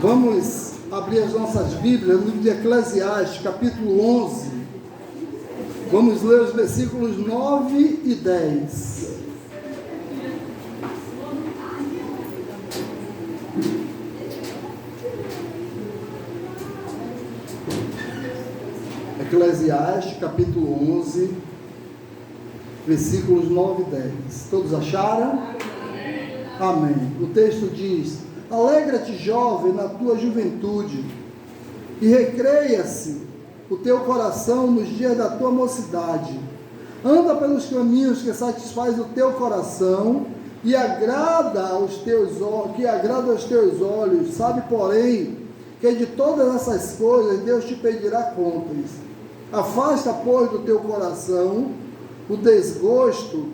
Vamos abrir as nossas Bíblias no livro de Eclesiastes, capítulo 11. Vamos ler os versículos 9 e 10. Eclesiastes, capítulo 11, versículos 9 e 10. Todos acharam? Amém. O texto diz: alegra-te, jovem, na tua juventude, e recreia-se o teu coração nos dias da tua mocidade. Anda pelos caminhos que satisfaz o teu coração e agrada aos teus olhos. Sabe, porém, que de todas essas coisas Deus te pedirá contas. Afasta, pois, do teu coração o desgosto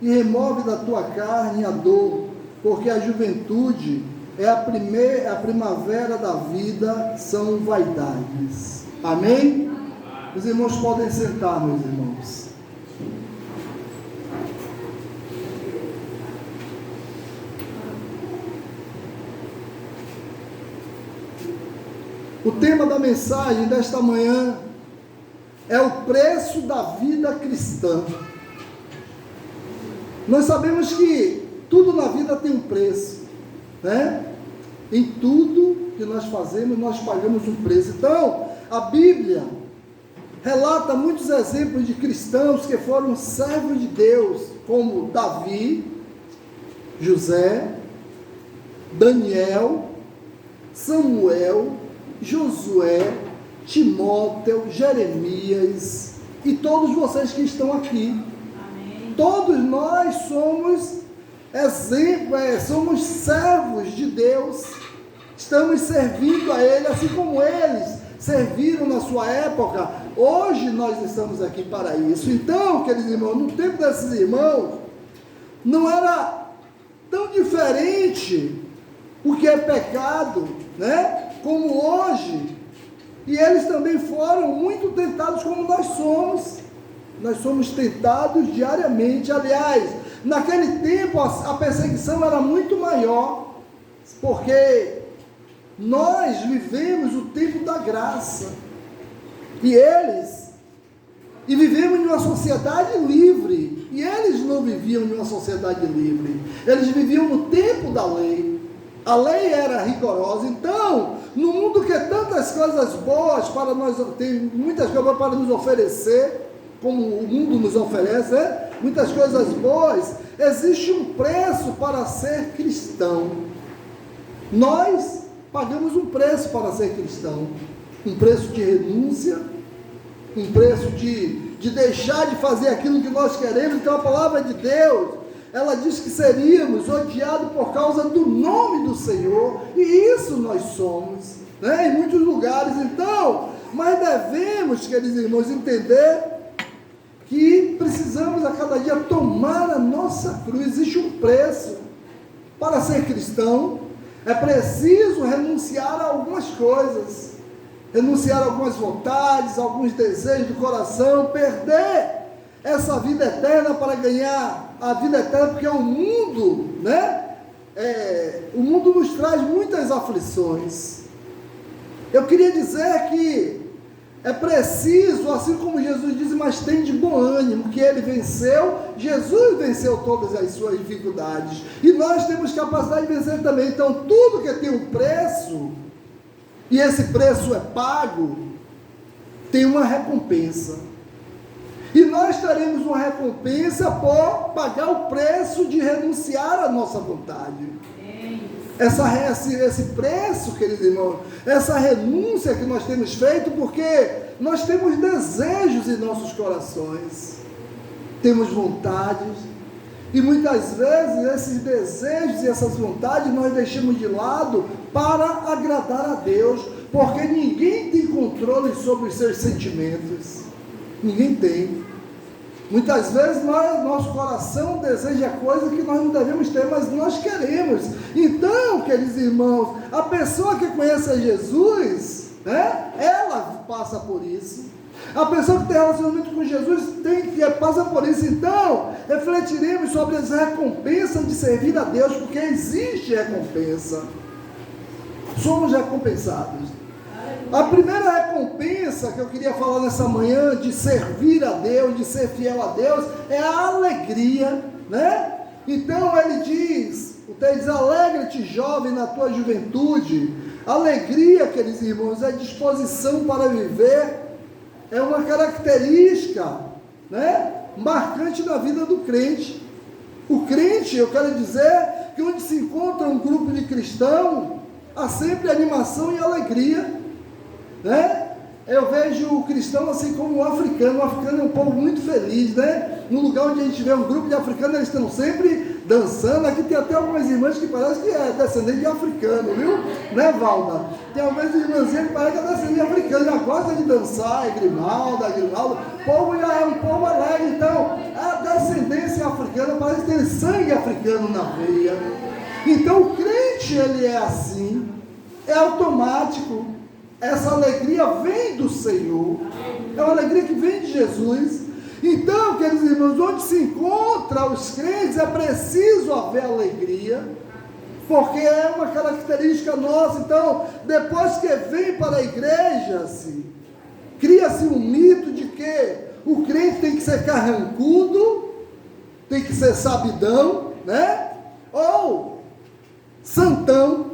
e remove da tua carne a dor, porque a juventude é a primavera da vida, são vaidades. Amém? Os irmãos podem sentar, meus irmãos. O tema da mensagem desta manhã é o preço da vida cristã. Nós sabemos que tudo na vida tem um preço, né? Em tudo que nós fazemos, nós pagamos um preço. Então, a Bíblia relata muitos exemplos de cristãos que foram servos de Deus, como Davi, José, Daniel, Samuel, Josué, Timóteo, Jeremias e todos vocês que estão aqui. Amém. Todos nós somos somos servos de Deus, estamos servindo a Ele, assim como eles serviram na sua época. Hoje nós estamos aqui para isso. Então, queridos irmãos, no tempo desses irmãos, não era tão diferente o que é pecado, né? Como hoje. E eles também foram muito tentados como nós somos. Nós somos tentados diariamente. Aliás, naquele tempo a perseguição era muito maior, porque nós vivemos o tempo da graça. E vivemos em uma sociedade livre. E eles não viviam em uma sociedade livre. Eles viviam no tempo da lei. A lei era rigorosa. Então, no mundo que tantas coisas boas para nós, tem muitas coisas para nos oferecer, como o mundo nos oferece, né? Muitas coisas boas, existe um preço para ser cristão. Nós pagamos um preço para ser cristão, um preço de renúncia, um preço de deixar de fazer aquilo que nós queremos. Então a palavra de Deus, ela diz que seríamos odiados por causa do nome do Senhor, e isso nós somos, né? Em muitos lugares. Então, mas devemos, queridos irmãos, entender que precisamos a cada dia tomar a nossa cruz. Existe um preço para ser cristão. É preciso renunciar a algumas coisas, renunciar a algumas vontades, alguns desejos do coração, perder essa vida eterna para ganhar a vida eterna, porque o mundo, né? O mundo nos traz muitas aflições. Eu queria dizer que é preciso, assim como Jesus diz, mas tem de bom ânimo, que ele venceu, Jesus venceu todas as suas dificuldades, e nós temos capacidade de vencer também. Então, tudo que tem um preço, e esse preço é pago, tem uma recompensa. E nós teremos uma recompensa por pagar o preço de renunciar à nossa vontade. Esse preço, queridos irmãos, essa renúncia que nós temos feito, porque nós temos desejos em nossos corações, temos vontades, e muitas vezes esses desejos e essas vontades nós deixamos de lado para agradar a Deus, porque ninguém tem controle sobre os seus sentimentos, ninguém tem. Muitas vezes nosso coração deseja coisas que nós não devemos ter, mas nós queremos. Então, queridos irmãos, a pessoa que conhece a Jesus, né, ela passa por isso. A pessoa que tem relacionamento com Jesus passa por isso. Então, refletiremos sobre as recompensas de servir a Deus, porque existe recompensa. somos recompensados. A primeira recompensa que eu queria falar nessa manhã, de servir a Deus, de ser fiel a Deus, é a alegria, né? Então ele diz, o texto diz: alegra-te, jovem, na tua juventude. Alegria, queridos irmãos, é disposição para viver, é uma característica, né, marcante na vida do crente. O crente, eu quero dizer que onde se encontra um grupo de cristãos, há sempre animação e alegria, né? Eu vejo o cristão assim como o africano é um povo muito feliz, né? No lugar onde a gente vê um grupo de africanos, eles estão sempre dançando. Aqui tem até algumas irmãs que parece que é descendente de africano, viu? Né, Valda? Tem algumas irmãzinhas que parece que é descendente de africano, já gosta de dançar, é Grimalda. O povo já é um povo alegre, então a descendência africana parece que tem sangue africano na veia. Então o crente, ele é assim, é automático. Essa alegria vem do Senhor, é uma alegria que vem de Jesus. Então, queridos irmãos, onde se encontra os crentes, é preciso haver alegria, porque é uma característica nossa. Então, depois que vem para a igreja, cria-se um mito de que o crente tem que ser carrancudo, tem que ser sabidão, né? Ou santão.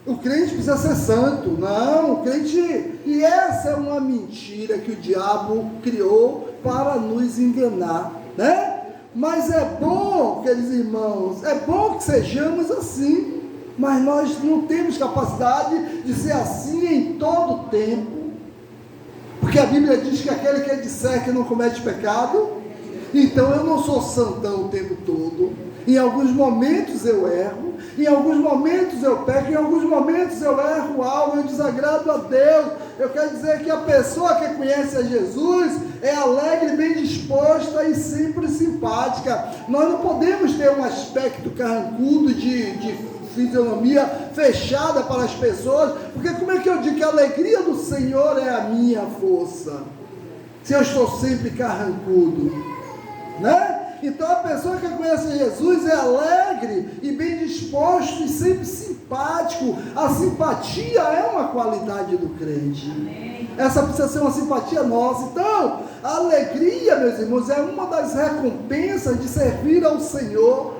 O crente precisa ser santo. Não, o crente... E essa é uma mentira que o diabo criou para nos enganar, né? Mas é bom, queridos irmãos, é bom que sejamos assim, mas nós não temos capacidade de ser assim em todo o tempo, porque a Bíblia diz que aquele que disser que não comete pecado, então eu não sou santão o tempo todo. Em alguns momentos eu erro, em alguns momentos eu peco, em alguns momentos eu erro algo, eu desagrado a Deus. Eu quero dizer que a pessoa que conhece a Jesus é alegre, bem disposta e sempre simpática. Nós não podemos ter um aspecto carrancudo de fisionomia fechada para as pessoas, porque como é que eu digo que a alegria do Senhor é a minha força, se eu estou sempre carrancudo, né? Então a pessoa que conhece Jesus é alegre e bem disposto e sempre simpático. A simpatia é uma qualidade do crente. Essa precisa ser uma simpatia nossa. Então, a alegria, meus irmãos, é uma das recompensas de servir ao Senhor.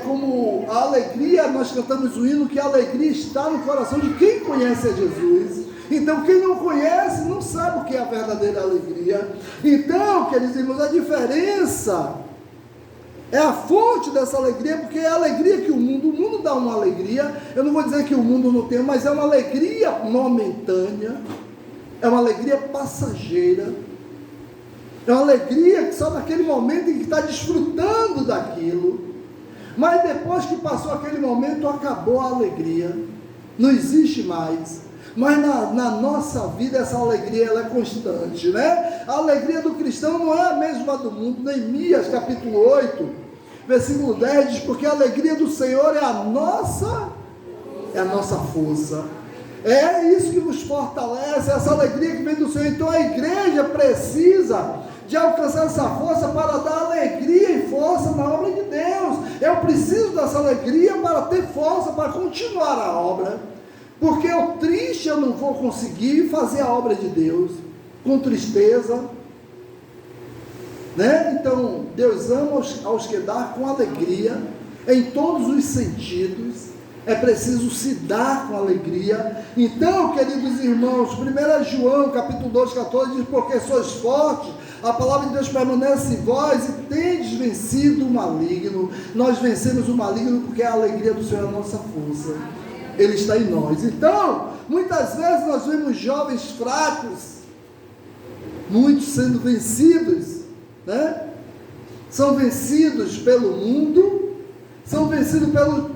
Como a alegria, nós cantamos o hino que a alegria está no coração de quem conhece a Jesus. Então, quem não conhece, não sabe o que é a verdadeira alegria. Então, queridos irmãos, a diferença é a fonte dessa alegria, porque é a alegria que o mundo dá uma alegria. Eu não vou dizer que o mundo não tem, mas é uma alegria momentânea, é uma alegria passageira, é uma alegria que só naquele momento em que está desfrutando daquilo, mas depois que passou aquele momento, acabou a alegria, não existe mais. Mas na nossa vida essa alegria ela é constante, né? A alegria do cristão não é a mesma do mundo. Neemias capítulo 8, versículo 10 diz: porque a alegria do Senhor é a nossa força. É isso que nos fortalece, essa alegria que vem do Senhor. Então a igreja precisa de alcançar essa força para dar alegria e força na obra de Deus. Eu preciso dessa alegria para ter força para continuar a obra. Porque eu triste eu não vou conseguir fazer a obra de Deus, com tristeza, né? Então, Deus ama aos que dá com alegria, em todos os sentidos. É preciso se dar com alegria. Então, queridos irmãos, 1 João capítulo 2, 14 diz: porque sois fortes, a palavra de Deus permanece em vós e tendes vencido o maligno. Nós vencemos o maligno porque a alegria do Senhor é a nossa força. Ele está em nós. Então, muitas vezes nós vemos jovens fracos, muitos sendo vencidos, né? São vencidos pelo mundo, são vencidos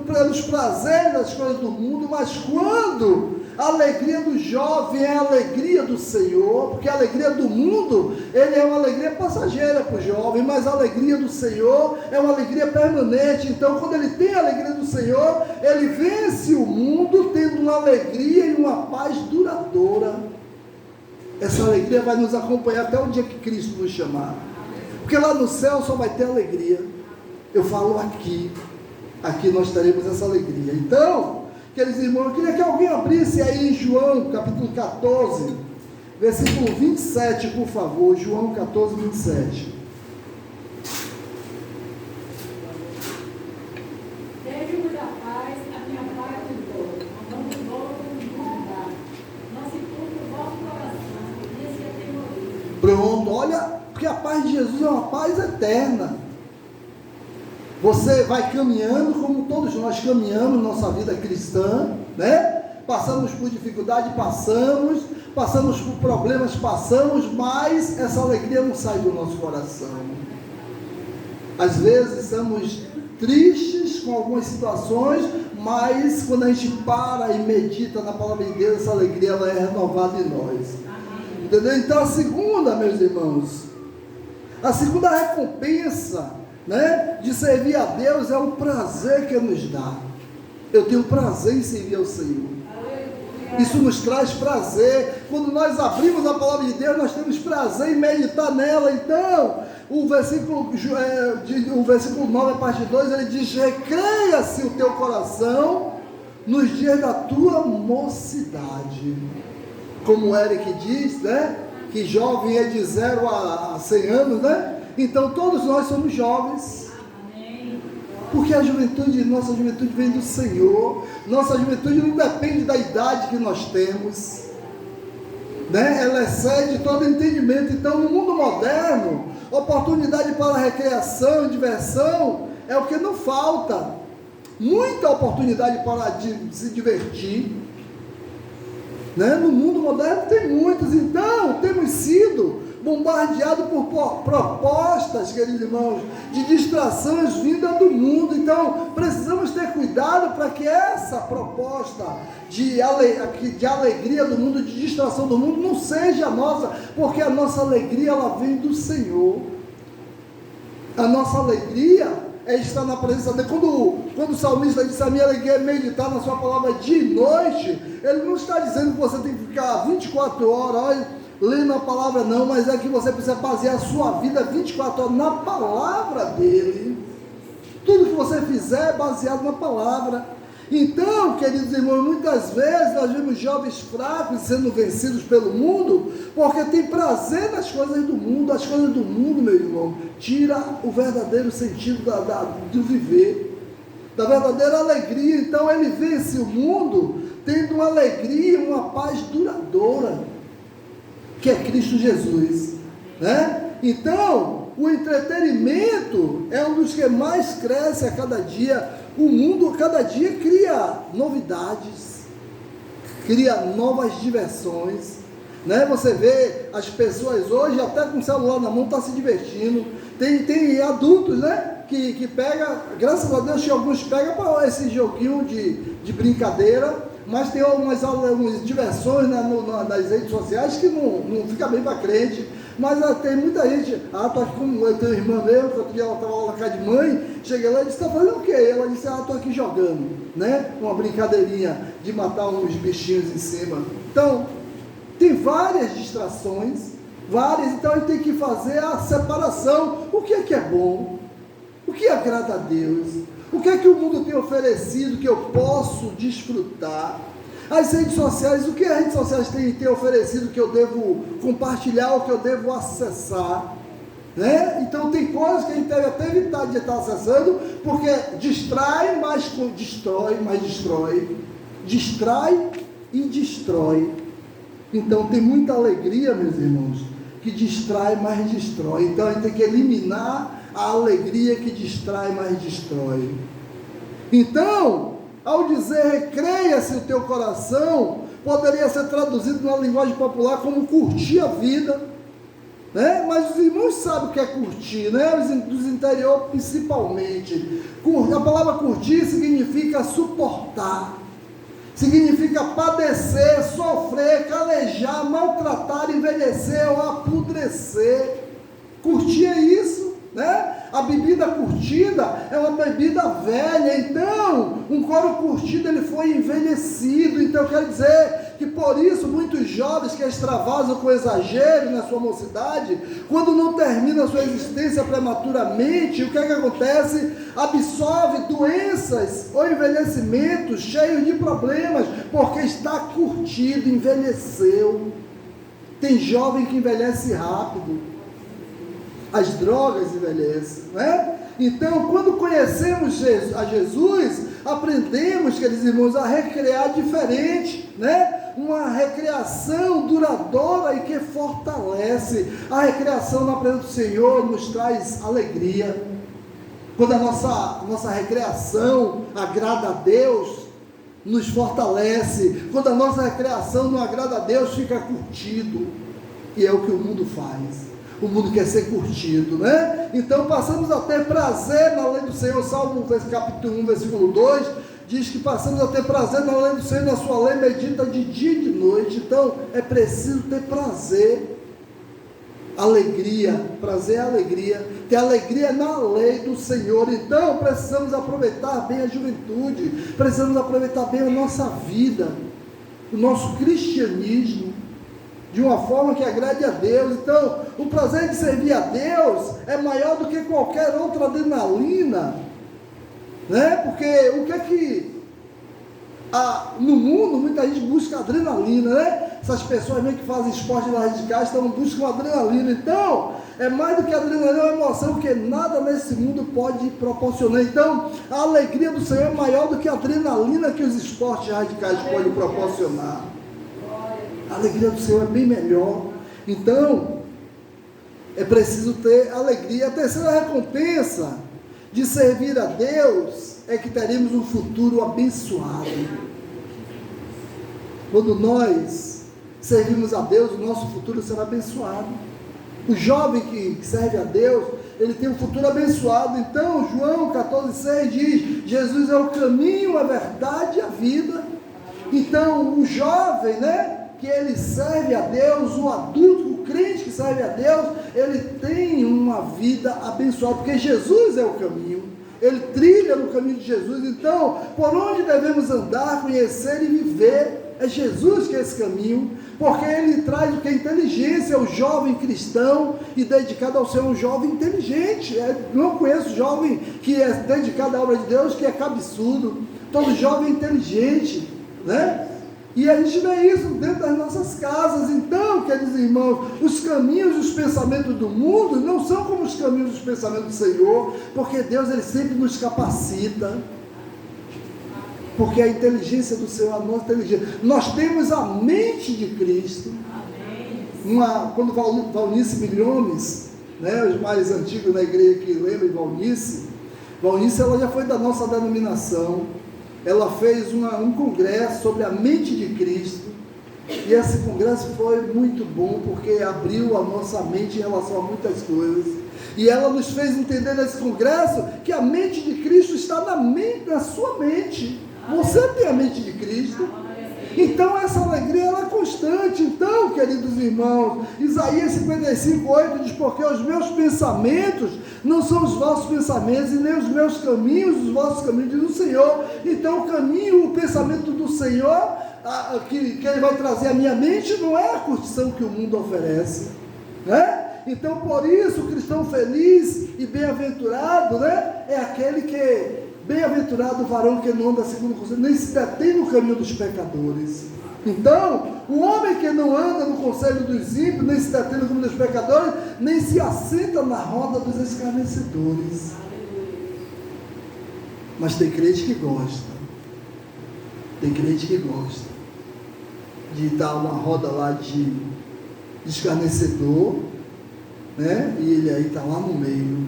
pelos prazeres das coisas do mundo, mas quando a alegria do jovem é a alegria do Senhor, porque a alegria do mundo, ele é uma alegria passageira para o jovem, mas a alegria do Senhor é uma alegria permanente. Então, quando ele tem a alegria do Senhor, ele vence o mundo tendo uma alegria e uma paz duradoura. Essa alegria vai nos acompanhar até o dia que Cristo nos chamar, porque lá no céu só vai ter alegria. Eu falo aqui nós teremos essa alegria. Então, queridos irmãos, eu queria que alguém abrisse aí em João, capítulo 14, versículo 27, por favor. João 14, 27. Deixe-vos a paz, a minha paz vos dou. Não vos dou como o mundo dá. Não se turbe o vosso coração, e esse é teimoso. Pronto, olha, porque a paz de Jesus é uma paz eterna. Você vai caminhando como todos nós caminhamos nossa vida cristã, né? Passamos por dificuldade, passamos por problemas, mas essa alegria não sai do nosso coração. Às vezes estamos tristes com algumas situações, mas quando a gente para e medita na palavra de Deus, essa alegria ela é renovada em nós. Entendeu? Então a segunda, meus irmãos, a segunda recompensa, né, de servir a Deus é o prazer que nos dá. Eu tenho prazer em servir ao Senhor. Isso nos traz prazer. Quando nós abrimos a palavra de Deus, nós temos prazer em meditar nela. Então, o versículo 9, a parte 2, ele diz: recreia-se o teu coração nos dias da tua mocidade. Como o Eric diz, né, que jovem é de 0 a 100 anos, né? Então todos nós somos jovens, porque a juventude, nossa juventude vem do Senhor. Nossa juventude não depende da idade que nós temos, né? Ela excede todo entendimento. Então no mundo moderno, oportunidade para recreação e diversão é o que não falta. Muita oportunidade para se divertir, né? No mundo moderno tem muitos. Então temos sido bombardeado por propostas, queridos irmãos, de distrações vindas do mundo. Então precisamos ter cuidado para que essa proposta de alegria do mundo, de distração do mundo, não seja nossa, porque a nossa alegria ela vem do Senhor. A nossa alegria é estar na presença dele. Quando o salmista disse: a minha alegria é meditar na sua palavra dia e noite, ele não está dizendo que você tem que ficar 24 horas lendo a palavra, não, mas é que você precisa basear a sua vida 24 horas na palavra dele. Tudo que você fizer é baseado na palavra. Então, queridos irmãos, muitas vezes nós vemos jovens fracos sendo vencidos pelo mundo, porque tem prazer nas coisas do mundo. As coisas do mundo, meu irmão, tira o verdadeiro sentido do viver, da verdadeira alegria. Então ele vence o mundo tendo uma alegria, uma paz duradoura, que é Cristo Jesus, né? Então, o entretenimento é um dos que mais cresce a cada dia. O mundo, cada dia, cria novidades, cria novas diversões, né? Você vê as pessoas hoje, até com o celular na mão, estão se divertindo. Tem adultos, né? Que pega, graças a Deus, que alguns pegam para esse joguinho de brincadeira, mas tem algumas diversões nas redes sociais que não fica bem para crente. Mas tem muita gente, tô aqui com eu tenho uma irmã mesmo, que outro dia ela estava lá na casa de mãe, cheguei lá e disse: está fazendo o quê? Ela disse: estou aqui jogando, né? Uma brincadeirinha de matar uns bichinhos em cima. Então, tem várias distrações, então a gente tem que fazer a separação. O que é bom? O que agrada a Deus? O que é que o mundo tem oferecido que eu posso desfrutar? As redes sociais, o que as redes sociais têm oferecido que eu devo compartilhar ou que eu devo acessar, né? Então tem coisas que a gente deve até evitar de estar acessando, porque distrai, mas destrói, distrai e destrói. Então tem muita alegria, meus irmãos, que distrai, mas destrói. Então a gente tem que eliminar a alegria que distrai, mas destrói. Então, ao dizer recreia-se o teu coração, poderia ser traduzido na linguagem popular como curtir a vida, né? Mas os irmãos sabem o que é curtir, né? Dos interior principalmente. A palavra curtir significa suportar, significa padecer, sofrer, calejar, maltratar, envelhecer ou apodrecer. Curtir é isso, né? A bebida curtida é uma bebida velha. Então um couro curtido ele foi envelhecido. Então quer dizer que por isso muitos jovens que extravasam com exagero na sua mocidade, quando não termina a sua existência prematuramente, o que é que acontece? Absorve doenças ou envelhecimentos cheios de problemas, porque está curtido, envelheceu. Tem jovem que envelhece rápido, as drogas envelhecem, não é? Então, quando conhecemos a Jesus, aprendemos, queridos irmãos, a recrear diferente, né? Uma recreação duradoura e que fortalece. A recreação na presença do Senhor nos traz alegria. Quando a nossa recreação agrada a Deus, nos fortalece. Quando a nossa recreação não agrada a Deus, fica curtido. E é o que o mundo faz. O mundo quer ser curtido, né? Então passamos a ter prazer na lei do Senhor. Salmo capítulo 1, versículo 2, diz que passamos a ter prazer na lei do Senhor, na sua lei medita de dia e de noite. Então é preciso ter prazer, alegria, prazer e alegria, ter alegria na lei do Senhor. Então precisamos aproveitar bem a juventude, precisamos aproveitar bem a nossa vida, o nosso cristianismo, de uma forma que agrade a Deus. Então, o prazer de servir a Deus é maior do que qualquer outra adrenalina, né? Porque o que é que no mundo muita gente busca adrenalina, né? Essas pessoas mesmo que fazem esportes radicais buscam adrenalina. Então, é mais do que adrenalina, é uma emoção que nada nesse mundo pode proporcionar. Então, a alegria do Senhor é maior do que a adrenalina que os esportes radicais podem proporcionar. A alegria do Senhor é bem melhor. Então, é preciso ter alegria. A terceira recompensa de servir a Deus é que teremos um futuro abençoado. Quando nós servimos a Deus, o nosso futuro será abençoado. O jovem que serve a Deus, ele tem um futuro abençoado. Então, João 14,6 diz: Jesus é o caminho, a verdade e a vida. Então, o jovem, né, que ele serve a Deus, o adulto, o crente que serve a Deus, ele tem uma vida abençoada, porque Jesus é o caminho, ele trilha no caminho de Jesus. Então, por onde devemos andar, conhecer e viver? É Jesus que é esse caminho, porque ele traz o que é inteligência. O jovem cristão e dedicado ao Senhor, um jovem inteligente. Não conheço jovem que é dedicado à obra de Deus, que é cabeçudo. Todo jovem é inteligente, né? E a gente vê isso dentro das nossas casas. Então, queridos irmãos, os caminhos e os pensamentos do mundo não são como os caminhos e os pensamentos do Senhor, porque Deus, ele sempre nos capacita, porque a inteligência do Senhor, a nossa inteligência, nós temos a mente de Cristo. Quando Valnice Milhomes, né, os mais antigos da igreja que lembram de Valnice, ela já foi da nossa denominação. Ela fez um congresso sobre a mente de Cristo, e esse congresso foi muito bom, porque abriu a nossa mente em relação a muitas coisas, e ela nos fez entender nesse congresso, que a mente de Cristo está na sua mente. Você tem a mente de Cristo, então essa alegria ela é constante. Então, queridos irmãos, Isaías 55:8 diz: porque os meus pensamentos não são os vossos pensamentos, e nem os meus caminhos os vossos caminhos, diz o Senhor. Então o caminho, o pensamento do Senhor, que ele vai trazer à minha mente, não é a curtição que o mundo oferece, né? Então, por isso, o cristão feliz e bem-aventurado, né, é aquele que bem-aventurado o varão que não anda segundo o conselho, nem se detém no caminho dos pecadores. Então, o homem que não anda no conselho dos ímpios, nem se detém no caminho dos pecadores, nem se assenta na roda dos escarnecedores. Mas tem crente que gosta. Tem crente que gosta de dar uma roda lá de escarnecedor, né? E ele aí está lá no meio,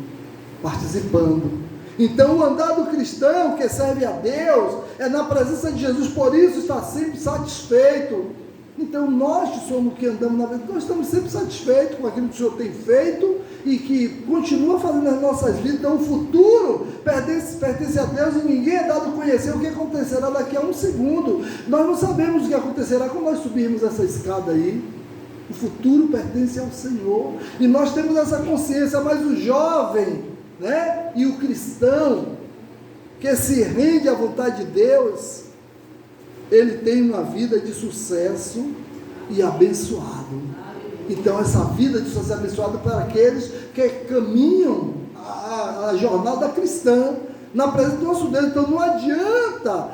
participando. Então, o andar do cristão que serve a Deus é na presença de Jesus, por isso está sempre satisfeito. Então, nós que somos que andamos na vida, nós estamos sempre satisfeitos com aquilo que o Senhor tem feito e que continua fazendo nas nossas vidas. Então, o futuro pertence a Deus, e ninguém é dado a conhecer o que acontecerá daqui a um segundo. Nós não sabemos o que acontecerá quando nós subirmos essa escada aí. O futuro pertence ao Senhor, e nós temos essa consciência. Mas o jovem, né, e o cristão que se rende à vontade de Deus, ele tem uma vida de sucesso e abençoado. Então essa vida de sucesso e abençoado para aqueles que caminham a jornada cristã na presença do nosso Deus. Então não adianta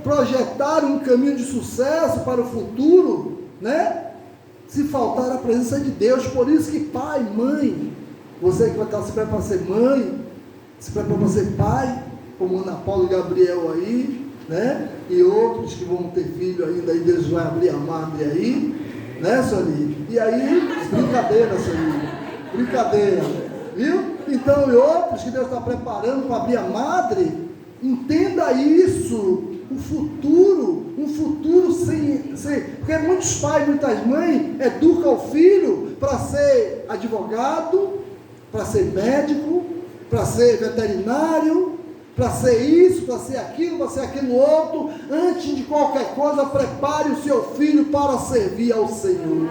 projetar um caminho de sucesso para o futuro, né? Se faltar a presença de Deus. Por isso que pai, mãe, você que vai estar se preparando para ser mãe, se prepara para ser pai, como Ana Paula e Gabriel aí, né? E outros que vão ter filho ainda, aí Deus vai abrir a madre aí, né, Sony? E aí, brincadeira, Sony, brincadeira, viu? Então, e outros que Deus está preparando para abrir a madre, entenda isso, um futuro sem, porque muitos pais, muitas mães, educam o filho para ser advogado, para ser médico, para ser veterinário, para ser isso, para ser aquilo outro. Antes de qualquer coisa, prepare o seu filho para servir ao Senhor.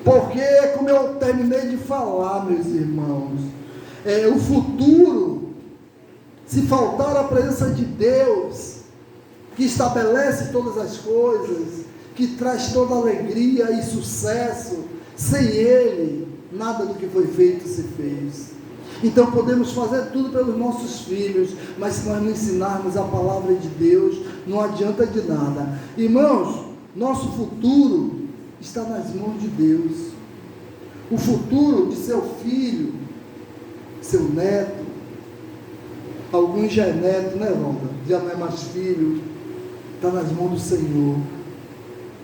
Porque, como eu terminei de falar, meus irmãos, o futuro, se faltar a presença de Deus, que estabelece todas as coisas, que traz toda alegria e sucesso, sem Ele, nada do que foi feito se fez. Então podemos fazer tudo pelos nossos filhos, mas se nós não ensinarmos a palavra de Deus, não adianta de nada. Irmãos, nosso futuro está nas mãos de Deus. O futuro de seu filho, seu neto, alguns já é neto, né, Ronda? Já não é mais filho, está nas mãos do Senhor.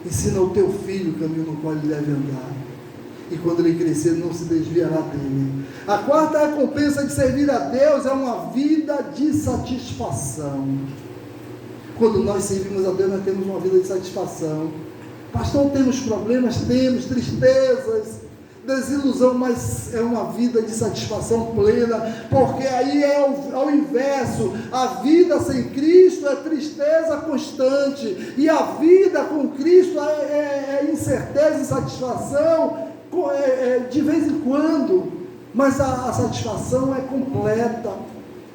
Ensina o teu filho o caminho no qual ele deve andar, e quando ele crescer não se desviará dele. A quarta recompensa de servir a Deus é uma vida de satisfação. Quando nós servimos a Deus, nós temos uma vida de satisfação. Pastor, temos problemas, temos tristezas, desilusão, mas é uma vida de satisfação plena, porque aí é ao inverso. A vida sem Cristo é tristeza constante, e a vida com Cristo é incerteza e satisfação de vez em quando, mas a satisfação é completa,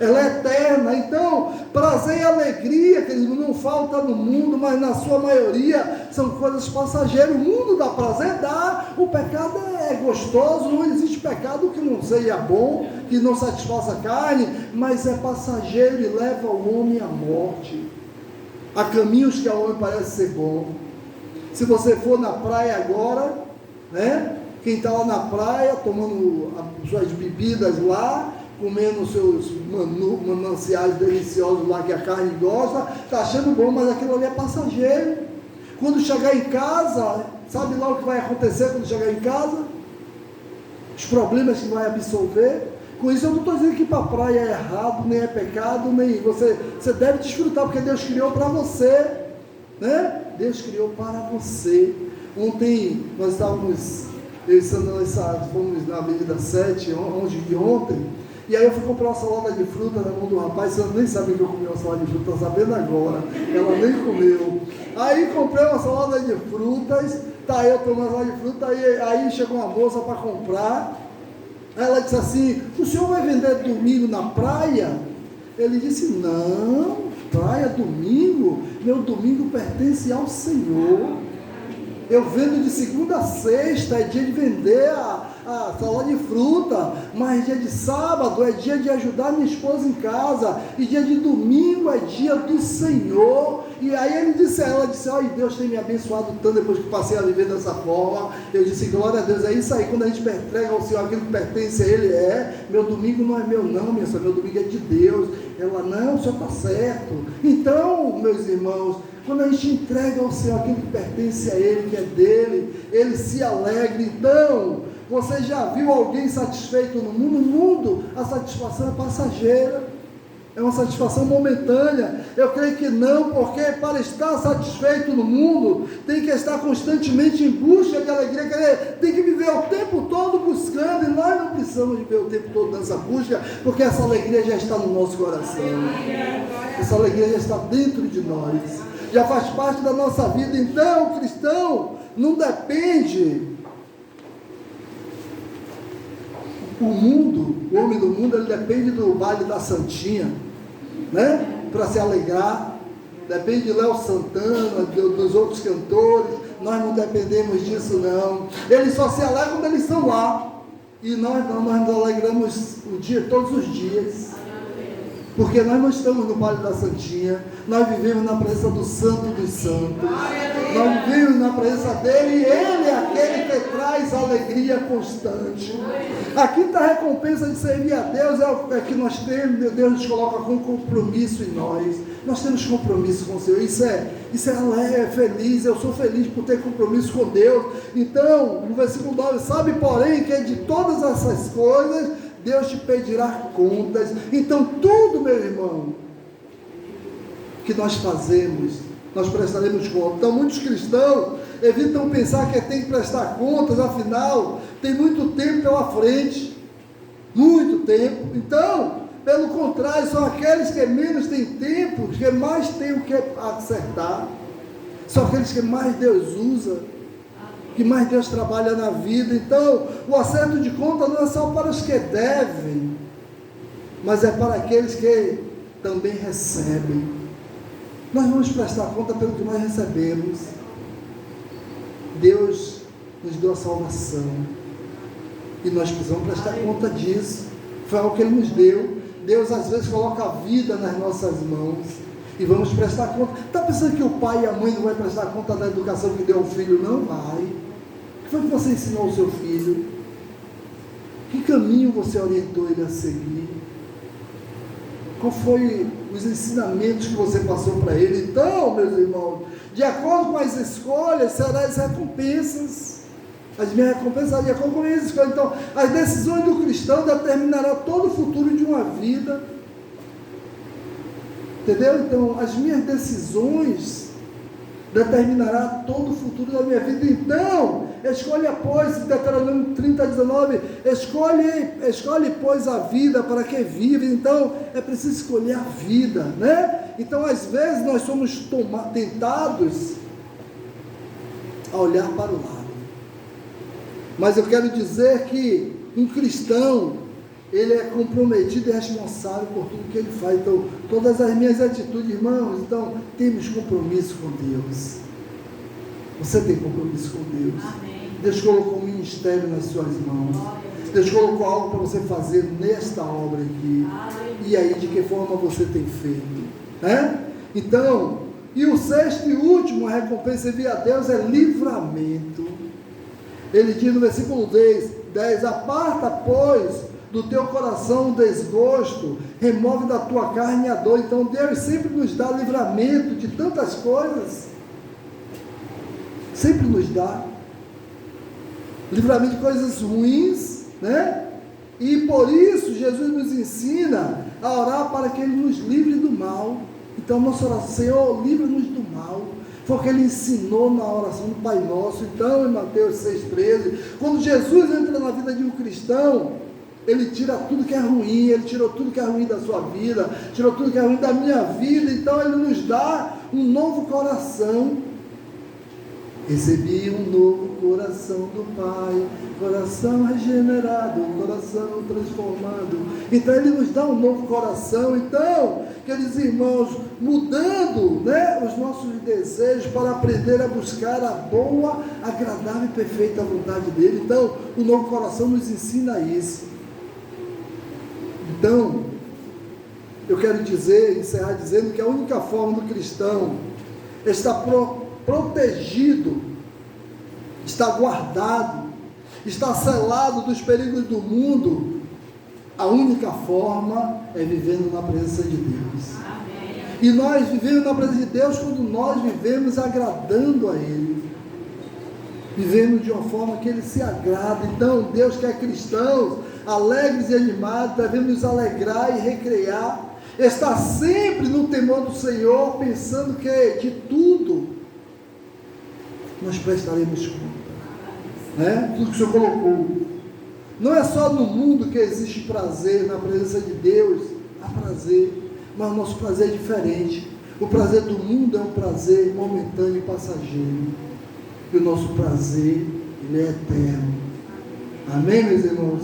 ela é eterna. Então, prazer e alegria, querido, não falta no mundo, mas na sua maioria são coisas passageiras. O mundo dá prazer, dá, o pecado é gostoso, não existe pecado que não seja bom, que não satisfaça a carne, mas é passageiro e leva o homem à morte. Há caminhos que ao homem parece ser bom. Se você for na praia agora, né? Quem está lá na praia, tomando as suas bebidas lá, comendo os seus mananciais deliciosos lá que a carne gosta, está achando bom, mas aquilo ali é passageiro. Quando chegar em casa, sabe lá o que vai acontecer quando chegar em casa? Os problemas que vai absorver. Com isso eu não estou dizendo que ir para a praia é errado, nem é pecado, nem você deve desfrutar, porque Deus criou para você, né? Deus criou para você. Ontem nós estávamos, eu e Sandra, fomos na Avenida 7, onde de ontem, e aí eu fui comprar uma salada de fruta na mão do rapaz. Sandra nem sabia que eu comi uma salada de fruta, está sabendo agora, ela nem comeu. Aí comprei uma salada de frutas, tá, eu tomei uma salada de fruta, aí chegou uma moça para comprar, ela disse assim: o senhor vai vender domingo na praia? Ele disse: não, praia domingo, meu domingo pertence ao Senhor. Eu vendo de segunda a sexta, é dia de vender a salada de fruta, mas dia de sábado é dia de ajudar minha esposa em casa, e dia de domingo é dia do Senhor. E aí ela disse: olha, Deus tem me abençoado tanto depois que passei a viver dessa forma. Eu disse: glória a Deus, é isso aí. Quando a gente entrega ao Senhor aquilo que pertence a Ele, meu domingo não é meu não, minha senhora, meu domingo é de Deus. Ela: não, o senhor está certo. Então, meus irmãos, quando a gente entrega ao Senhor aquilo que pertence a Ele, que é dele, Ele se alegra. Então, você já viu alguém satisfeito no mundo? No mundo, a satisfação é passageira, é uma satisfação momentânea. Eu creio que não, porque para estar satisfeito no mundo, tem que estar constantemente em busca de alegria, tem que viver o tempo todo buscando, e nós não precisamos viver o tempo todo nessa busca, porque essa alegria já está no nosso coração, essa alegria já está dentro de nós, já faz parte da nossa vida. Então, o cristão não depende. O homem do mundo, ele depende do baile da Santinha, né? Para se alegrar. depende de Léo Santana, dos outros cantores. Nós não dependemos disso, não. Eles só se alegram quando eles estão lá. E nós não, nós nos alegramos todos os dias. Porque nós não estamos no Vale da Santinha, nós vivemos na presença do Santo dos Santos. Nós vivemos na presença dele, e ele é aquele que traz alegria constante. A quinta recompensa de servir a Deus é que nós temos. Deus nos coloca com compromisso em nós. Nós temos compromisso com o Senhor. Isso é feliz. Eu sou feliz por ter compromisso com Deus. Então, no versículo 9, sabe, porém, que de todas essas coisas Deus te pedirá contas. Então, tudo, meu irmão, que nós fazemos, nós prestaremos conta. Então, muitos cristãos evitam pensar que tem que prestar contas, afinal, tem muito tempo pela frente. Muito tempo. Então, pelo contrário, são aqueles que menos têm tempo, que mais têm o que acertar. São aqueles que mais Deus usa, que mais Deus trabalha na vida. Então, o acerto de conta não é só para os que devem, mas é para aqueles que também recebem. Nós vamos prestar conta pelo que nós recebemos. Deus nos deu a salvação, e nós precisamos prestar conta disso. Foi algo que Ele nos deu. Deus às vezes coloca a vida nas nossas mãos, e vamos prestar conta. Está pensando que o pai e a mãe não vão prestar conta da educação que deu ao filho? Não vai. O que foi que você ensinou ao seu filho? Que caminho você orientou ele a seguir? Qual foi os ensinamentos que você passou para ele? Então, meus irmãos, de acordo com as escolhas, serão as recompensas. As minhas recompensas, de acordo com as minhas escolhas. Então, as decisões do cristão determinarão todo o futuro de uma vida. Entendeu? Então, as minhas decisões determinará todo o futuro da minha vida. Então, escolhe, pois, Deuteronômio 30:19, escolhe, pois, a vida para que vive. Então, é preciso escolher a vida, né? Então, às vezes, nós somos tentados a olhar para o lado. Mas eu quero dizer que um cristão, ele é comprometido e responsável por tudo que ele faz. Então, todas as minhas atitudes, irmãos, então, temos compromisso com Deus. Você tem compromisso com Deus. Amém. Deus colocou um ministério nas suas mãos. Deus colocou algo para você fazer nesta obra aqui. Amém. E aí, de que forma você tem feito? Né? Então, e o sexto e último, a recompensa servir a Deus é livramento. Ele diz no versículo 10, aparta, pois, do teu coração o desgosto, remove da tua carne a dor. Então Deus sempre nos dá livramento de tantas coisas, sempre nos dá livramento de coisas ruins, né? E por isso Jesus nos ensina a orar para que Ele nos livre do mal. Então nossa oração, Senhor, livra-nos do mal. Foi o que Ele ensinou na oração do Pai Nosso. Então, em Mateus 6,13, quando Jesus entra na vida de um cristão, Ele tira tudo que é ruim. Ele tirou tudo que é ruim da sua vida, tirou tudo que é ruim da minha vida. Então Ele nos dá um novo coração. Recebi um novo coração do Pai, coração regenerado, coração transformado. Então Ele nos dá um novo coração. Então, queridos irmãos, mudando, né, os nossos desejos para aprender a buscar a boa, agradável e perfeita vontade dEle. Então, o novo coração nos ensina isso. Então, eu quero encerrar dizendo que a única forma do cristão estar protegido, está guardado, está selado dos perigos do mundo, a única forma é vivendo na presença de Deus. Amém. E nós vivemos na presença de Deus quando nós vivemos agradando a Ele, vivendo de uma forma que Ele se agrada. Então Deus quer cristãos alegres e animados, devemos nos alegrar e recrear, estar sempre no temor do Senhor, pensando que de tudo nós prestaremos conta, né? Tudo que o Senhor colocou. Não é só no mundo que existe prazer, na presença de Deus há prazer, mas o nosso prazer é diferente. O prazer do mundo é um prazer momentâneo e passageiro, e o nosso prazer, ele é eterno. Amém, meus irmãos?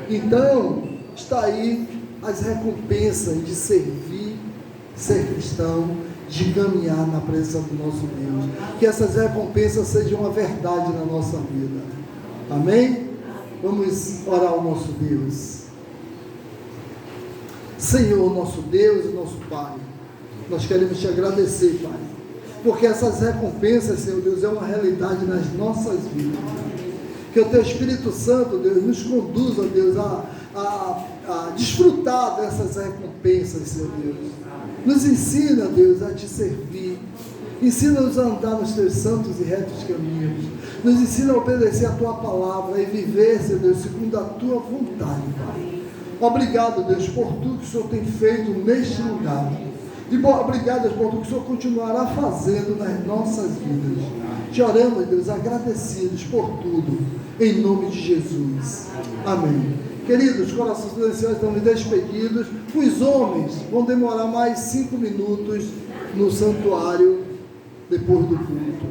Então, está aí as recompensas de servir, ser cristão, de caminhar na presença do nosso Deus. Que essas recompensas sejam uma verdade na nossa vida. Amém? Vamos orar ao nosso Deus. Senhor, nosso Deus e nosso Pai, nós queremos te agradecer, Pai, porque essas recompensas, Senhor Deus, é uma realidade nas nossas vidas. Que o Teu Espírito Santo, Deus, nos conduza, Deus, a desfrutar dessas recompensas, Senhor Deus. Nos ensina, Deus, a Te servir. Ensina-nos a andar nos Teus santos e retos caminhos. Nos ensina a obedecer a Tua palavra e viver, Senhor Deus, segundo a Tua vontade, Pai. Obrigado, Deus, por tudo que o Senhor tem feito neste lugar. E obrigado, Deus, por tudo que o Senhor continuará fazendo nas nossas vidas. Te oramos, Deus, agradecidos por tudo, em nome de Jesus. Amém. Queridos, corações silenciosos estão despedidos. Os homens vão demorar mais 5 minutos no santuário depois do culto.